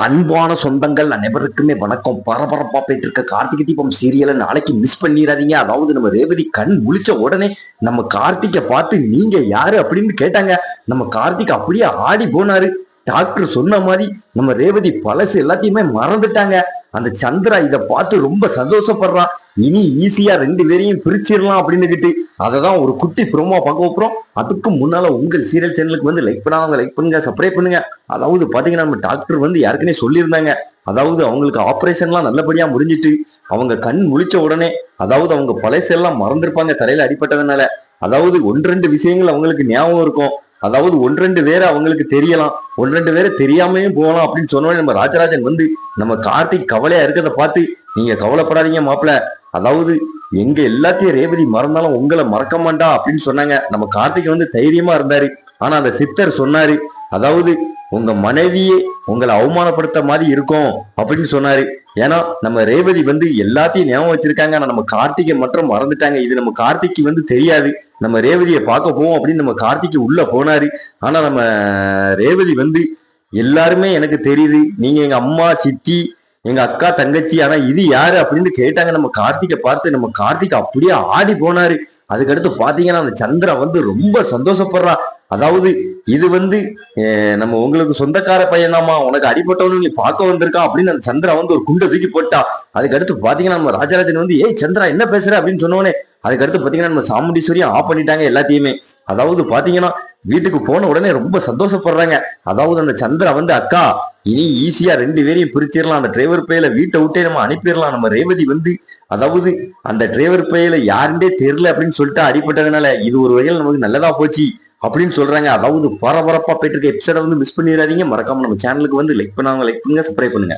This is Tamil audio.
அன்பான சொந்தங்கள் அனைவருக்குமே வணக்கம். பரபரப்பா போயிட்டு இருக்க கார்த்திகை தீபம் சீரியலை நாளைக்கு மிஸ் பண்ணிடாதீங்க. அதாவது நம்ம ரேவதி கண் முழிச்ச உடனே நம்ம கார்த்திகை பார்த்து நீங்க யாரு அப்படின்னு கேட்டாங்க. நம்ம கார்த்திக் அப்படியே ஆடி போனாரு. டாக்டர் சொன்ன மாதிரி நம்ம ரேவதி பழசு எல்லாத்தையுமே மறந்துட்டாங்க. அந்த சந்திரா இதை பார்த்து ரொம்ப சந்தோஷப்படுறான். இனி ஈஸியா ரெண்டு பேரையும் பிரிச்சிடலாம் அப்படின்னு அததான் ஒரு குட்டி ப்ரோமோ பார்க்க போறோம். அதுக்கு முன்னால உங்கள் சீரியல் சேனலுக்கு வந்து லைக் பண்ணாதவங்க லைக் பண்ணுங்க, சப்ஸ்கிரைப் பண்ணுங்க. அதாவது பாத்தீங்கன்னா நம்ம டாக்டர் வந்து யாருக்குன்னே சொல்லியிருந்தாங்க. அதாவது அவங்களுக்கு ஆபரேஷன்லாம் நல்லபடியா முடிஞ்சிட்டு அவங்க கண் முழிச்ச உடனே அதாவது அவங்க பழசெல்லாம் மறந்துருப்பாங்க தரையில அடிப்பட்டதுனால. அதாவது ஒன்று ரெண்டு விஷயங்கள் அவங்களுக்கு ஞாபகம் இருக்கும். அதாவது ஒன்று ரெண்டு பேரை அவங்களுக்கு தெரியலாம், ஒன்று ரெண்டு பேரை தெரியாமையும் போகலாம் அப்படின்னு சொன்னோடனே நம்ம ராஜராஜன் வந்து நம்ம கார்த்திக் கவலையா இருக்கிறத பார்த்து நீங்க கவலைப்படாதீங்க மாப்பிள்ள, அதாவது எங்க எல்லாத்தையும் ரேவதி மறந்தாலும் உங்களை மறக்க மாட்டா அப்படின்னு சொன்னாங்க. நம்ம கார்த்திக் வந்து தைரியமா இருந்தாரு. ஆனா அந்த சித்தர் சொன்னாரு, அதாவது உங்க மனைவியே உங்களை அவமானப்படுத்த மாதிரி இருக்கும் அப்படின்னு சொன்னாரு. ஏன்னா நம்ம ரேவதி வந்து எல்லாத்தையும் ஞாபகம் வச்சிருக்காங்க. ஆனா நம்ம கார்த்திகை மட்டும் மறந்துட்டாங்க. இது நம்ம கார்த்திக்கு வந்து தெரியாது. நம்ம ரேவதியை பார்க்க போவோம் அப்படின்னு நம்ம கார்த்திக்கு உள்ள போனாரு. ஆனா நம்ம ரேவதி வந்து எல்லாருமே எனக்கு தெரியுது, நீங்க எங்க அம்மா சித்தி எங்க அக்கா தங்கச்சி, ஆனா இது யாரு அப்படின்னு கேட்டாங்க. நம்ம கார்த்திகை பார்த்து நம்ம கார்த்திக் அப்படியே ஆடி போனாரு. அதுக்கடுத்து பாத்தீங்கன்னா அந்த சந்திரா வந்து ரொம்ப சந்தோஷப்படுறா. அதாவது இது வந்து நம்ம உங்களுக்கு சொந்தக்கார பையனாமா, உனக்கு அடிபட்டவனு நீ பார்க்க வந்திருக்கான் அப்படின்னு அந்த சந்திரா வந்து ஒரு குண்டை தூக்கி போட்டா. அதுக்கடுத்து பாத்தீங்கன்னா நம்ம ராஜராஜன் வந்து ஏய் சந்திரா என்ன பேசுற அப்படின்னு சொன்னோடனே அதுக்கடுத்து பாத்தீங்கன்னா நம்ம சாமுண்டீஸ்வரியும் ஆஃப் பண்ணிட்டாங்க எல்லாத்தையுமே. அதாவது பாத்தீங்கன்னா வீட்டுக்கு போன உடனே ரொம்ப சந்தோஷப்படுறாங்க. அதாவது அந்த சந்திரா வந்து அக்கா இனி ஈஸியா ரெண்டு பேரையும் பிரிச்சிடலாம், அந்த டிரைவர் பையில வீட்டை விட்டே நம்ம அனுப்பிடலாம். நம்ம ரேவதி வந்து அதாவது அந்த டிரைவர் பையில யாருண்டே தெரியல அப்படின்னு சொல்லிட்டு அடிப்பட்டதுனால இது ஒரு வகையில் நமக்கு நல்லதா போச்சு அப்படின்னு சொல்றாங்க. அதாவது பரபரப்பா போயிட்டு இருக்க எபிசோட வந்து மிஸ் பண்ணிடாதீங்க. மறக்காம நம்ம சேனலுக்கு வந்து லைக் பண்ணாங்க லைக் பண்ணுங்க, சப்ஸ்கிரைப் பண்ணுங்க.